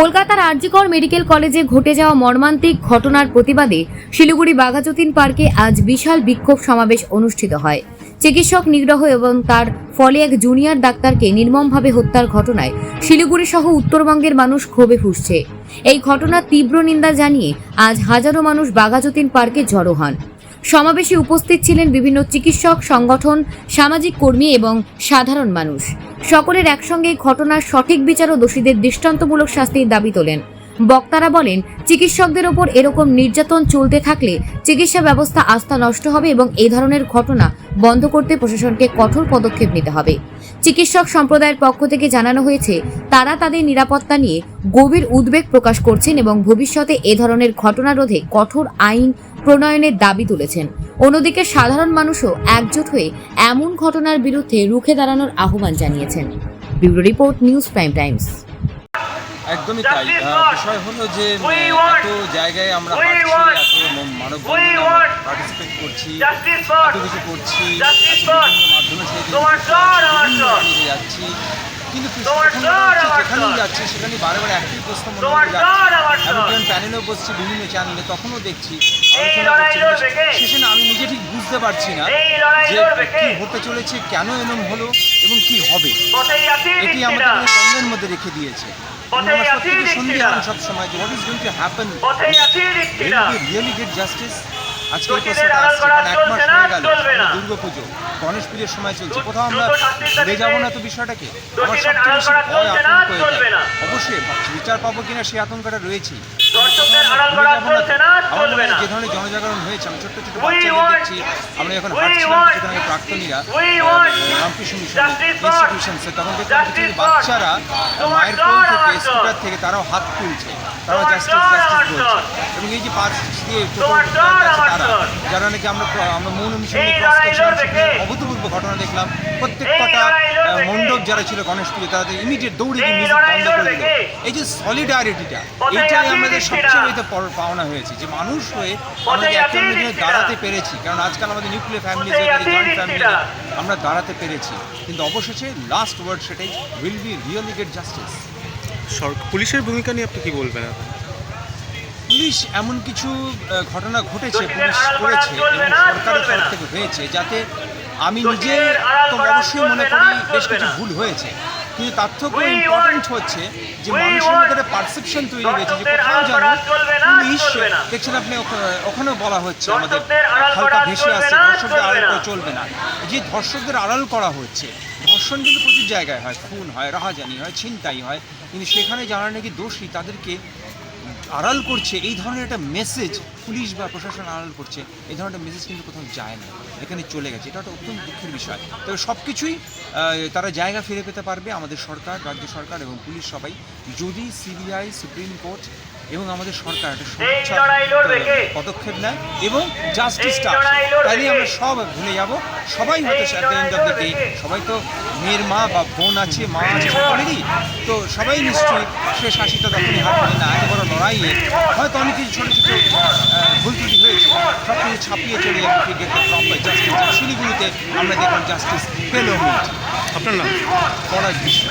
কলকাতার আরজিকর মেডিকেল কলেজে ঘটে যাওয়া মর্মান্তিক ঘটনার প্রতিবাদে শিলিগুড়ি বাঘাযতীন পার্কে আজ বিশাল বিক্ষোভ সমাবেশ অনুষ্ঠিত হয়। চিকিৎসক নিগ্রহ এবং তার ফলে এক জুনিয়র ডাক্তারকে নির্মমভাবে হত্যার ঘটনায় শিলিগুড়ি সহ উত্তরবঙ্গের মানুষ ক্ষোভে ফুঁসছে। এই ঘটনার তীব্র নিন্দা জানিয়ে আজ হাজারো মানুষ বাঘাযতীন পার্কে জড়ো হন। সমাবেশে উপস্থিত ছিলেন বিভিন্ন চিকিৎসক সংগঠন, সামাজিক কর্মী এবং সাধারণ মানুষ। সকলের একসঙ্গে ঘটনার সঠিক বিচার ও দোষীদের দৃষ্টান্তমূলক শাস্তির দাবি তোলেন। বক্তারা বলেন, চিকিৎসকদের ওপর এরকম নির্যাতন চলতে থাকলে চিকিৎসা ব্যবস্থা আস্থা নষ্ট হবে এবং এই ধরনের ঘটনা বন্ধ করতে প্রশাসনকে কঠোর পদক্ষেপ নিতে হবে। চিকিৎসক সম্প্রদায়ের পক্ষ থেকে জানানো হয়েছে, তারা তাদের নিরাপত্তা নিয়ে গভীর উদ্বেগ প্রকাশ করছেন এবং ভবিষ্যতে এ ধরনের ঘটনা রোধে কঠোর আইন প্রণয়নের দাবি তুলেছেন। অন্যদিকে সাধারণ মানুষও একজোট হয়ে এমন ঘটনার বিরুদ্ধে রুখে দাঁড়ানোর আহ্বান জানিয়েছেন। Bureau report, news prime Times. একদমই তাই। বিষয় হলো যে এত জায়গায় আমরা হাঁটছি, এত মানববন্ধনে পার্টিসিপেট করছি, এত কিছু করছি, মাধ্যমে যাচ্ছি, কিন্তু যেখানেই যাচ্ছি সেখানে বারে বারে একই প্রশ্ন মনে হয়ে যাচ্ছে। আমি যখন প্যানেলেও বসছি বিভিন্ন চ্যানেলে, তখনও দেখছি শেষে না আমি নিজে ঠিক বুঝতে পারছি না যে কী হতে চলেছে, কেন এরকম হলো এবং কি হবে। এটি আমাদের দ্বন্দ্বের মধ্যে রেখে দিয়েছে। সব সময় যে what is going to happen, really get justice. আজকে এই প্রশ্নটা আসছে, কারণ 1 মাস হয়ে গেল দুর্গাপুজো, গণেশ পুজোর সময় চলছে, কোথাও আমরা ভুলে যাবো না তো বিষয়টাকে। আমার সবচেয়ে বেশি ভয় আতঙ্ক হয়ে যায়। অবশ্যই বিচার পাবো কিনা সেই আতঙ্কটা রয়েছেই। আমার মনে হয় যে ধরনের জনজাগরণ হয়েছে, আমি ছোট্ট ছোট বাচ্চাদের দেখছি, আমরা যখন হাঁটছিলাম সেখানে প্রাক্তনীরা রামকৃষ্ণ ইনস্টিটিউশনসে, তখন দেখলাম কিছু বাচ্চারা মায়ের কোল থেকে স্কুটার থেকে তারাও হাত তুলছে, তারাও জাস্টিস জাস্টিস বলছে। এবং এই যে পাঁচ দিয়ে তারা যারা নাকি আমরা মৌন মিশন অভূতপূর্ব ঘটনা দেখলাম, প্রত্যেকটা মণ্ডপ যারা ছিল গণেশ পুজো, তারা ইমিডিয়েট দৌড়ে গিয়ে মিউজিক বন্ধ করে দিল। এই যে সলিডারিটিটা, এইটাই আমাদের সবচেয়ে বড় পাওনা হয়েছে, যে মানুষ হয়ে আমরা একটা দাঁড়াতে পেরেছি। কারণ আজকাল আমাদের নিউক্লিয়ার ফ্যামিলি, জয়েন্ট ফ্যামিলি, আমরা দাঁড়াতে পেরেছি। কিন্তু অবশেষে লাস্ট ওয়ার্ড সেটাই, will be really get justice. পুলিশের ভূমিকা নিয়ে আপনি কি বলবেন? পুলিশ এমন কিছু ঘটনা ঘটেছে, পুলিশ করেছে এবং সরকারের তরফ থেকে হয়েছে, যাতে আমি নিজে তো অবশ্যই মনে করি বেশ কিছু ভুল হয়েছে, কিন্তু তার থেকেও ইম্পর্টেন্ট হচ্ছে যে মানুষের মধ্যে একটা পারসেপশন তৈরি হয়েছে যে কোথাও যেন পুলিশ, দেখছেন আপনি ওখানেও বলা হচ্ছে আমাদের হালকা ভেসে আসছে, ধর্ষকদের আড়াল করে চলবে না। যে ধর্ষকদের আড়াল করা হচ্ছে, ধর্ষণ কিন্তু প্রচুর জায়গায় হয়, খুন হয়, রাহাজানি হয়, ছিনতাই হয়, কিন্তু সেখানে যারা নাকি দোষী তাদেরকে আড়াল করছে, এই ধরনের একটা মেসেজ পুলিশ বা প্রশাসন আড়াল করছে, এই ধরনের মেসেজ কিন্তু কোথাও যায় না, এখানে চলে গেছে। এটা একটা অত্যন্ত দুঃখের বিষয়। তবে সব কিছুই তারা জায়গা ফিরে পেতে পারবে, আমাদের সরকার, রাজ্য সরকার এবং পুলিশ সবাই, যদি সিবিআই, সুপ্রিম কোর্ট এবং আমাদের সরকার একটা পদক্ষেপ নেয় এবং জাস্টিসটা আসে, তাইলে আমরা সব ভুলে যাব। সবাই হয়তো সবাই তো মেয়ের মা বা বোন আছে, মা আছে সকলেরই, তো সবাই নিশ্চয়ই সে শাসিতা তখনই হবে না। এত বড় লড়াইয়ে হয়তো অনেক কিছু ছোটো ছোটো ভুল ত্রুটি হয়েছে, সব কিছু ছাপিয়ে চলে যাবে জাস্টিস। শিলিগুড়িতে আমরা দেখলাম জাস্টিস পেল। আপনার নাম? পড়ার বিষয়।